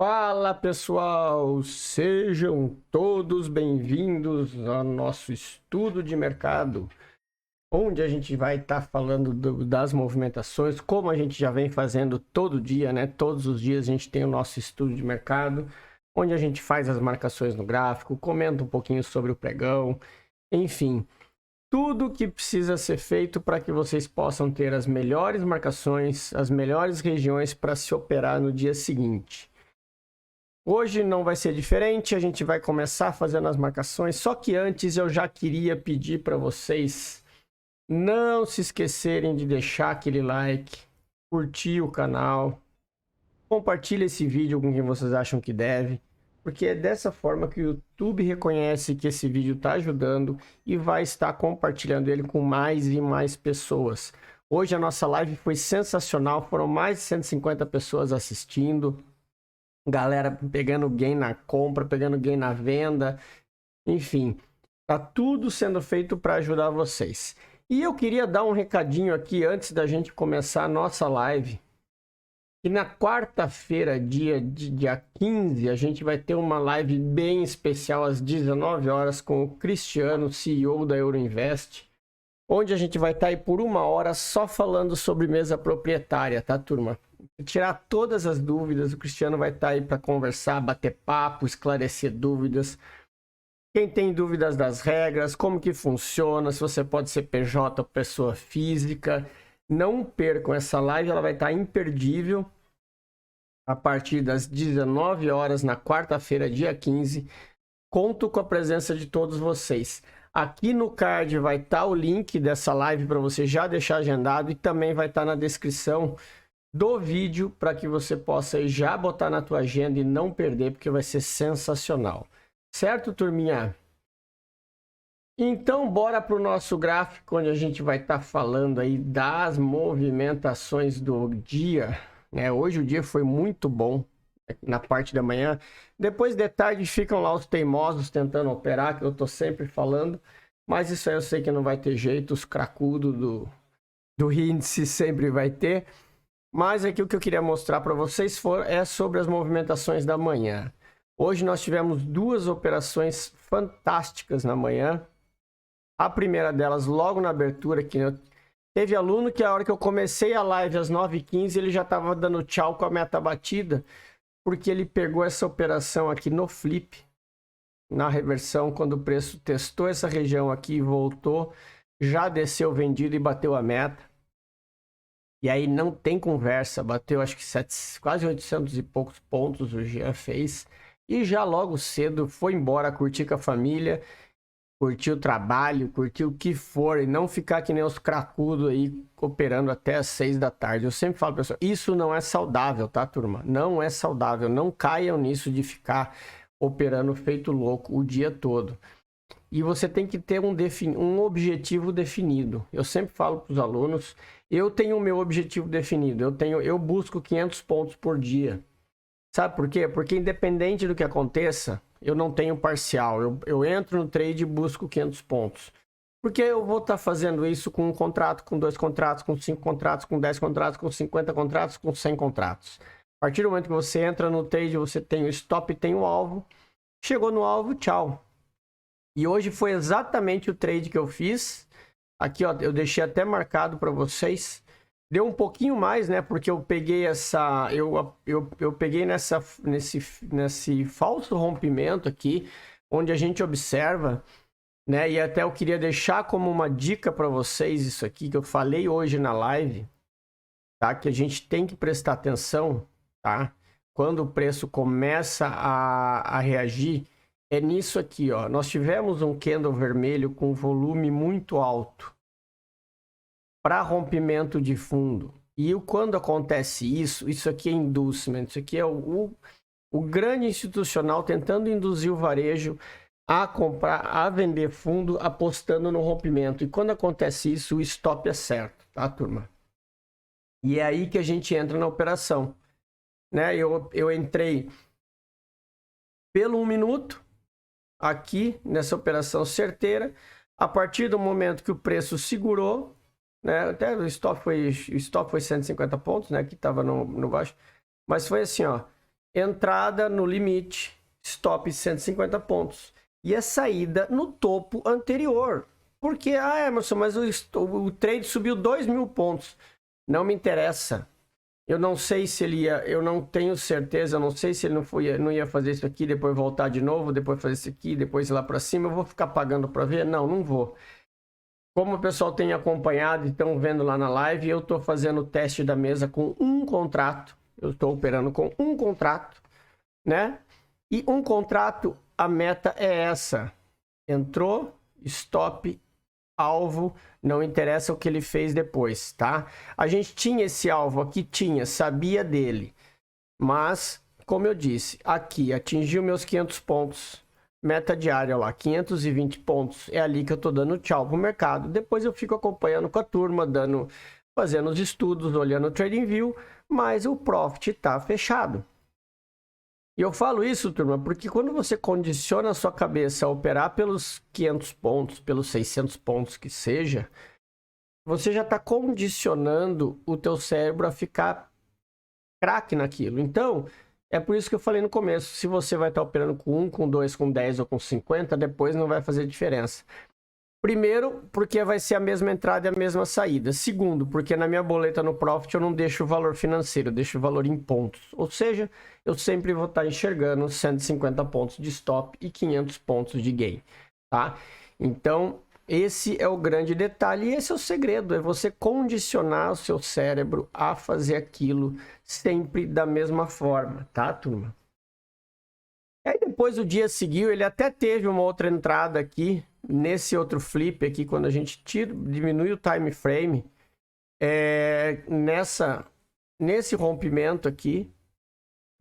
Fala pessoal, sejam todos bem-vindos ao nosso estudo de mercado, onde a gente vai estar falando das movimentações, como a gente já vem fazendo todo dia, né? Todos os dias a gente tem o nosso estudo de mercado, onde a gente faz as marcações no gráfico, comenta um pouquinho sobre o pregão, enfim, tudo que precisa ser feito para que vocês possam ter as melhores marcações, as melhores regiões para se operar no dia seguinte. Hoje não vai ser diferente, a gente vai começar fazendo as marcações, só que antes eu já queria pedir para vocês não se esquecerem de deixar aquele like, curtir o canal, compartilhe esse vídeo com quem vocês acham que deve, porque é dessa forma que o YouTube reconhece que esse vídeo está ajudando e vai estar compartilhando ele com mais e mais pessoas. Hoje a nossa live foi sensacional, foram mais de 150 pessoas assistindo. Galera pegando gain na compra, pegando gain na venda, enfim, tá tudo sendo feito para ajudar vocês. E eu queria dar um recadinho aqui antes da gente começar a nossa live. Que na quarta-feira, dia 15, a gente vai ter uma live bem especial às 19 horas com o Cristiano, CEO da Euroinvest, onde a gente vai estar aí por 1 hora só falando sobre mesa proprietária, tá, turma? Tirar todas as dúvidas, o Cristiano vai estar aí para conversar, bater papo, esclarecer dúvidas. Quem tem dúvidas das regras, como que funciona, se você pode ser PJ ou pessoa física, não percam essa live, ela vai estar imperdível a partir das 19 horas na quarta-feira, dia 15. Conto com a presença de todos vocês. Aqui no card vai estar o link dessa live para você já deixar agendado e também vai estar na descrição do vídeo para que você possa já botar na tua agenda e não perder, porque vai ser sensacional. Certo, turminha? Então, bora para o nosso gráfico, onde a gente vai estar falando aí das movimentações do dia, né? Hoje o dia foi muito bom na parte da manhã. Depois de tarde ficam lá os teimosos tentando operar, que eu tô sempre falando, mas isso aí eu sei que não vai ter jeito, os cracudos do índice sempre vai ter. Mas aqui o que eu queria mostrar para vocês é sobre as movimentações da manhã. Hoje nós tivemos duas operações fantásticas na manhã. A primeira delas, logo na abertura, que teve aluno que a hora que eu comecei a live às 9h15, ele já estava dando tchau com a meta batida, porque ele pegou essa operação aqui no flip, na reversão, quando o preço testou essa região aqui e voltou, já desceu vendido e bateu a meta. E aí não tem conversa, bateu acho que quase 800 e poucos pontos o Jean fez. E já logo cedo foi embora curtir com a família, curtir o trabalho, curtir o que for. E não ficar que nem os cracudos aí operando até às 6 da tarde. Eu sempre falo, pessoal, isso não é saudável, tá, turma? Não é saudável. Não caiam nisso de ficar operando feito louco o dia todo. E você tem que ter um objetivo definido. Eu sempre falo para os alunos, eu tenho o meu objetivo definido. Eu busco 500 pontos por dia. Sabe por quê? Porque independente do que aconteça, eu não tenho parcial. Eu entro no trade e busco 500 pontos. Porque eu vou estar fazendo isso com um contrato, com 2 contratos, com 5 contratos, com 10 contratos, com 50 contratos, com 100 contratos. A partir do momento que você entra no trade, você tem o stop e tem o alvo. Chegou no alvo, tchau. E hoje foi exatamente o trade que eu fiz. Aqui, ó, eu deixei até marcado para vocês. Deu um pouquinho mais, né? Porque eu peguei essa... Eu peguei nesse falso rompimento aqui, onde a gente observa, né? E até eu queria deixar como uma dica para vocês isso aqui, que eu falei hoje na live, tá? Que a gente tem que prestar atenção, tá? Quando o preço começa a reagir, é nisso aqui, ó. Nós tivemos um candle vermelho com volume muito alto para rompimento de fundo. E quando acontece isso aqui é inducement, isso aqui é o grande institucional tentando induzir o varejo a comprar, a vender fundo, apostando no rompimento. E quando acontece isso, o stop é certo, tá, turma? E é aí que a gente entra na operação, né? Eu entrei pelo 1 minuto, aqui nessa operação certeira, a partir do momento que o preço segurou, né? Até o stop foi 150 pontos, né? Que estava no baixo, mas foi assim, ó. entrada no limite, stop 150 pontos. E a saída no topo anterior. Porque, Emerson, mas o trade subiu 2.000 pontos. Não me interessa. Eu não sei se ele ia, eu não tenho certeza, eu não sei se ele não ia fazer isso aqui, depois voltar de novo, depois fazer isso aqui, depois ir lá para cima. Eu vou ficar pagando para ver? Não, não vou. Como o pessoal tem acompanhado e estão vendo lá na live, eu estou fazendo o teste da mesa com um contrato. Eu estou operando com um contrato, né? E um contrato, a meta é essa. Entrou, stop, alvo, não interessa o que ele fez depois, tá? A gente tinha esse alvo aqui, sabia dele. Mas, como eu disse, aqui atingiu meus 500 pontos. Meta diária lá, 520 pontos. É ali que eu tô dando tchau pro mercado. Depois eu fico acompanhando com a turma, fazendo os estudos, olhando o TradingView, mas o profit tá fechado. E eu falo isso, turma, porque quando você condiciona a sua cabeça a operar pelos 500 pontos, pelos 600 pontos que seja, você já está condicionando o teu cérebro a ficar craque naquilo. Então, é por isso que eu falei no começo, se você vai estar operando com 1, com 2, com 10 ou com 50, depois não vai fazer diferença. Primeiro, porque vai ser a mesma entrada e a mesma saída. Segundo, porque na minha boleta no Profit eu não deixo o valor financeiro, eu deixo o valor em pontos. Ou seja, eu sempre vou estar enxergando 150 pontos de stop e 500 pontos de gain, tá? Então, esse é o grande detalhe e esse é o segredo, é você condicionar o seu cérebro a fazer aquilo sempre da mesma forma, tá, turma? E aí depois o dia seguiu, ele até teve uma outra entrada aqui, nesse outro flip aqui, quando a gente diminui o time frame, nesse rompimento aqui,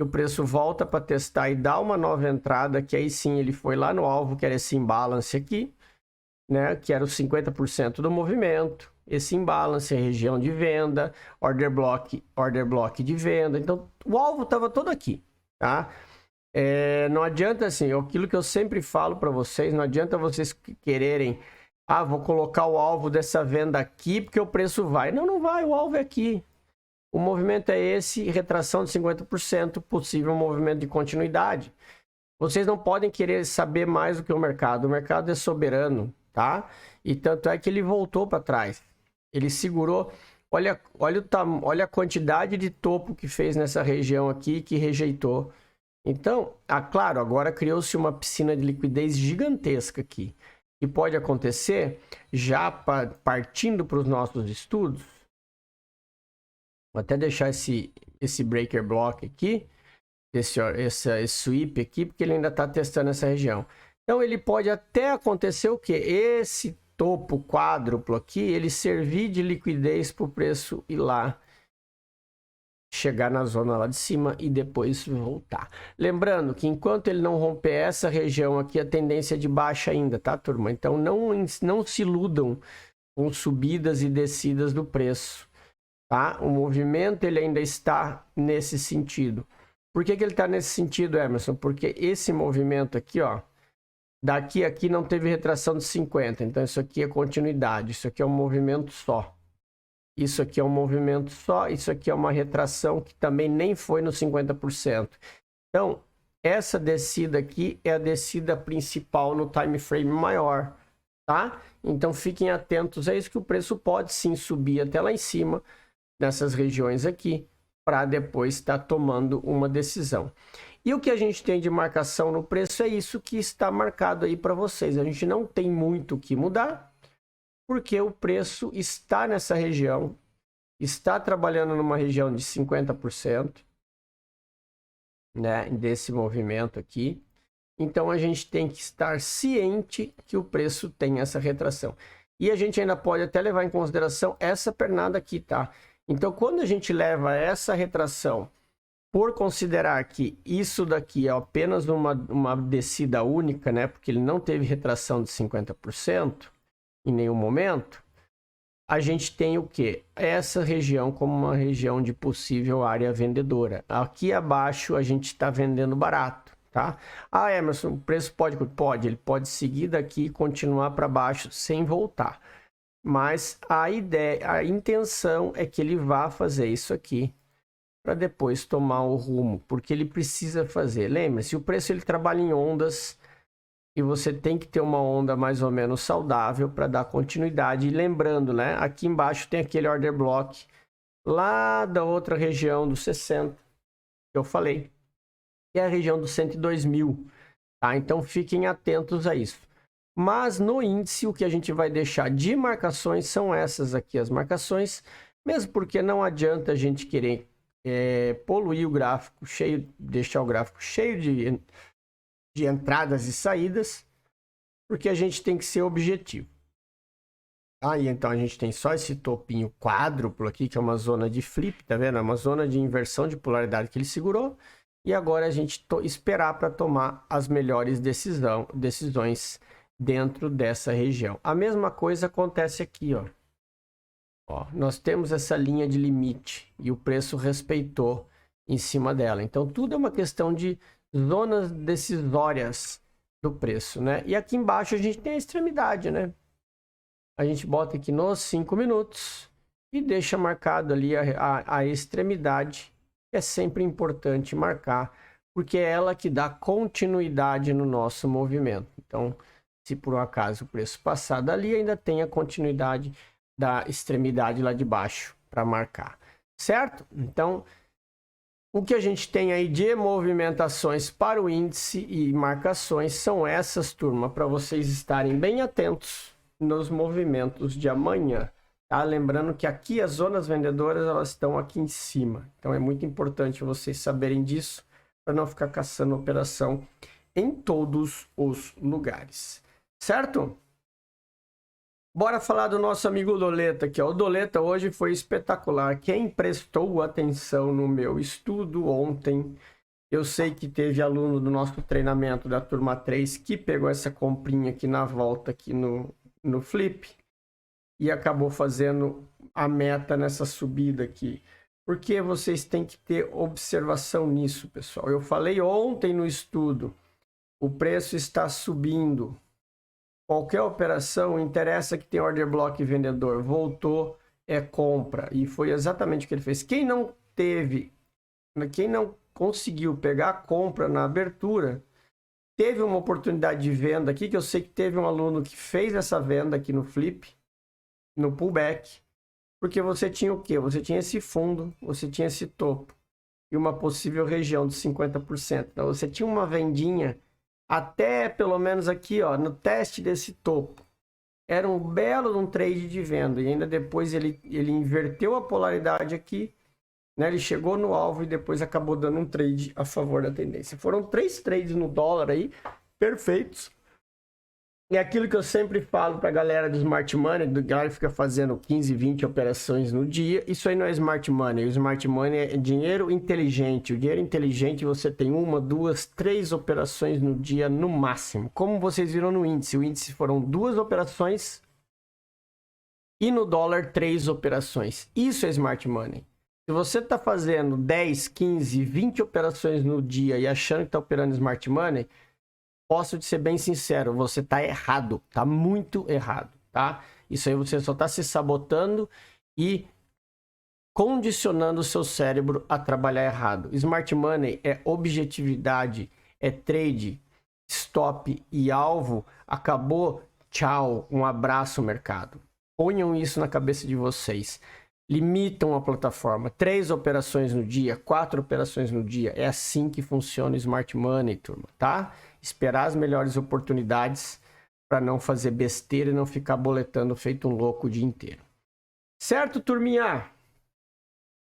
o preço volta para testar e dá uma nova entrada, que aí sim ele foi lá no alvo, que era esse imbalance aqui, né, que era os 50% do movimento, esse imbalance, região de venda, order block de venda, então o alvo estava todo aqui, tá? Não adianta assim, aquilo que eu sempre falo para vocês, não adianta vocês quererem, vou colocar o alvo dessa venda aqui porque o preço vai. Não, não vai, o alvo é aqui. O movimento é esse, retração de 50%, possível movimento de continuidade. Vocês não podem querer saber mais do que o mercado é soberano, tá? E tanto é que ele voltou para trás. Ele segurou, olha a quantidade de topo que fez nessa região aqui, que rejeitou. Então, claro, agora criou-se uma piscina de liquidez gigantesca aqui. E pode acontecer, já partindo para os nossos estudos, vou até deixar esse breaker block aqui, esse sweep aqui, porque ele ainda está testando essa região. Então, ele pode até acontecer o quê? Esse topo quádruplo aqui, ele servir de liquidez para o preço ir lá, chegar na zona lá de cima e depois voltar. Lembrando que enquanto ele não romper essa região aqui, a tendência é de baixa ainda, tá, turma? Então não se iludam com subidas e descidas do preço, tá? O movimento ele ainda está nesse sentido. Por que ele está nesse sentido, Emerson? Porque esse movimento aqui, ó, daqui a aqui não teve retração de 50, então isso aqui é continuidade, isso aqui é um movimento só. Isso aqui é um movimento só, isso aqui é uma retração que também nem foi no 50%. Então, essa descida aqui é a descida principal no time frame maior, tá? Então, fiquem atentos a isso, que o preço pode sim subir até lá em cima, nessas regiões aqui, para depois estar tomando uma decisão. E o que a gente tem de marcação no preço é isso que está marcado aí para vocês. A gente não tem muito o que mudar, porque o preço está nessa região, está trabalhando numa região de 50%, né, desse movimento aqui. Então, a gente tem que estar ciente que o preço tem essa retração. E a gente ainda pode até levar em consideração essa pernada aqui, tá? Então, quando a gente leva essa retração, por considerar que isso daqui é apenas uma descida única, né, porque ele não teve retração de 50%, em nenhum momento, a gente tem o que? Essa região como uma região de possível área vendedora. Aqui abaixo a gente está vendendo barato, tá? Emerson, o preço pode, ele pode seguir daqui e continuar para baixo sem voltar. Mas a intenção é que ele vá fazer isso aqui para depois tomar o rumo, porque ele precisa fazer. Lembre-se, o preço ele trabalha em ondas e você tem que ter uma onda mais ou menos saudável para dar continuidade. E lembrando, né, aqui embaixo tem aquele order block lá da outra região dos 60 que eu falei, que é a região dos 102 mil, tá? Então fiquem atentos a isso. Mas no índice o que a gente vai deixar de marcações são essas aqui, as marcações, mesmo porque não adianta a gente querer poluir o gráfico cheio, deixar o gráfico cheio de entradas e saídas, porque a gente tem que ser objetivo. Aí então a gente tem só esse topinho quádruplo aqui, que é uma zona de flip, tá vendo? É uma zona de inversão de polaridade que ele segurou. E agora a gente esperar para tomar as melhores decisões dentro dessa região. A mesma coisa acontece aqui, ó. Nós temos essa linha de limite e o preço respeitou em cima dela. Então tudo é uma questão de zonas decisórias do preço, né? E aqui embaixo a gente tem a extremidade, né? A gente bota aqui nos 5 minutos e deixa marcado ali a extremidade. É sempre importante marcar, porque é ela que dá continuidade no nosso movimento. Então, se por um acaso o preço passar dali, ainda tem a continuidade da extremidade lá de baixo para marcar, certo? Então, o que a gente tem aí de movimentações para o índice e marcações são essas, turma, para vocês estarem bem atentos nos movimentos de amanhã, tá? Lembrando que aqui as zonas vendedoras, elas estão aqui em cima. Então é muito importante vocês saberem disso para não ficar caçando operação em todos os lugares, certo? Bora falar do nosso amigo Doleta aqui, ó. O Doleta hoje foi espetacular. Quem prestou atenção no meu estudo ontem, eu sei que teve aluno do nosso treinamento da turma 3 que pegou essa comprinha aqui na volta aqui no flip e acabou fazendo a meta nessa subida aqui. Porque vocês têm que ter observação nisso, pessoal. Eu falei ontem no estudo, o preço está subindo. Qualquer operação, interessa que tem order block vendedor. Voltou, é compra. E foi exatamente o que ele fez. Quem não conseguiu pegar a compra na abertura, teve uma oportunidade de venda aqui, que eu sei que teve um aluno que fez essa venda aqui no flip, no pullback, porque você tinha o quê? Você tinha esse fundo, você tinha esse topo e uma possível região de 50%. Então você tinha uma vendinha até pelo menos aqui, ó, no teste desse topo. Era um belo trade de venda e ainda depois ele inverteu a polaridade aqui, né? Ele chegou no alvo e depois acabou dando um trade a favor da tendência. Foram 3 trades no dólar aí, perfeitos. É aquilo que eu sempre falo para a galera do Smart Money, a galera fica fazendo 15, 20 operações no dia. Isso aí não é Smart Money. O Smart Money é dinheiro inteligente. O dinheiro inteligente você tem 1, 2, 3 operações no dia no máximo. Como vocês viram no índice. O índice foram 2 operações e no dólar 3 operações. Isso é Smart Money. Se você está fazendo 10, 15, 20 operações no dia e achando que está operando Smart Money, posso te ser bem sincero, você tá errado, tá muito errado, tá? Isso aí você só tá se sabotando e condicionando o seu cérebro a trabalhar errado. Smart Money é objetividade, é trade, stop e alvo. Acabou, tchau, um abraço mercado. Ponham isso na cabeça de vocês. Limitam a plataforma, 3 operações no dia, 4 operações no dia. É assim que funciona o Smart Money, turma, tá? Esperar as melhores oportunidades para não fazer besteira e não ficar boletando feito um louco o dia inteiro. Certo, turminha?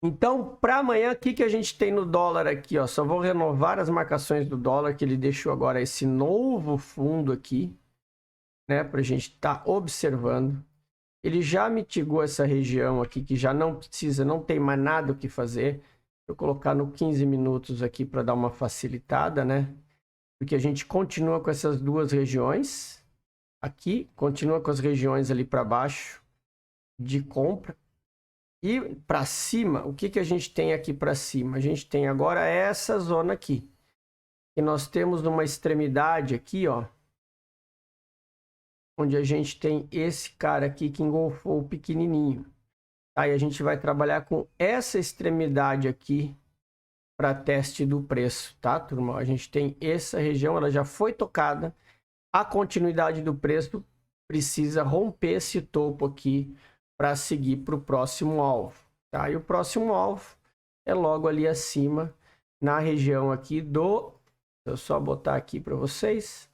Então, para amanhã, o que a gente tem no dólar aqui? Ó? Só vou renovar as marcações do dólar, que ele deixou agora esse novo fundo aqui, né? Para a gente estar observando. Ele já mitigou essa região aqui, que já não precisa, não tem mais nada o que fazer. Vou colocar no 15 minutos aqui para dar uma facilitada, né? Porque a gente continua com essas 2 regiões aqui, continua com as regiões ali para baixo de compra. E para cima, o que a gente tem aqui para cima? A gente tem agora essa zona aqui. E nós temos uma extremidade aqui, ó, onde a gente tem esse cara aqui que engolfou o pequenininho. Aí a gente vai trabalhar com essa extremidade aqui para teste do preço, tá, turma? A gente tem essa região, ela já foi tocada. A continuidade do preço precisa romper esse topo aqui para seguir para o próximo alvo, tá? E o próximo alvo é logo ali acima, na região aqui do... Eu só botar aqui para vocês.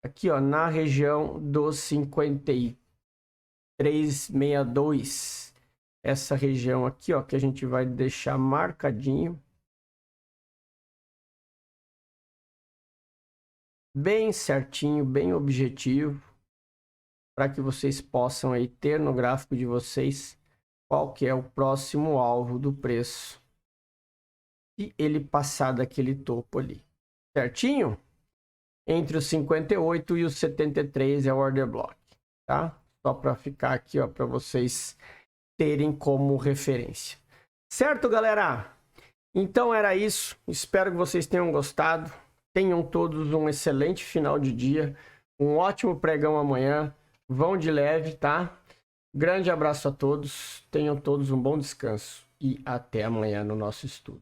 Aqui, ó, na região dos 53,62. Essa região aqui, ó, que a gente vai deixar marcadinho. Bem certinho, bem objetivo, para que vocês possam aí ter no gráfico de vocês qual que é o próximo alvo do preço e ele passar daquele topo ali, certinho? Entre os 58 e os 73 é o order block, tá? Só para ficar aqui, ó, para vocês terem como referência. Certo, galera? Então era isso. Espero que vocês tenham gostado. Tenham todos um excelente final de dia. Um ótimo pregão amanhã. Vão de leve, tá? Grande abraço a todos. Tenham todos um bom descanso. E até amanhã no nosso estudo.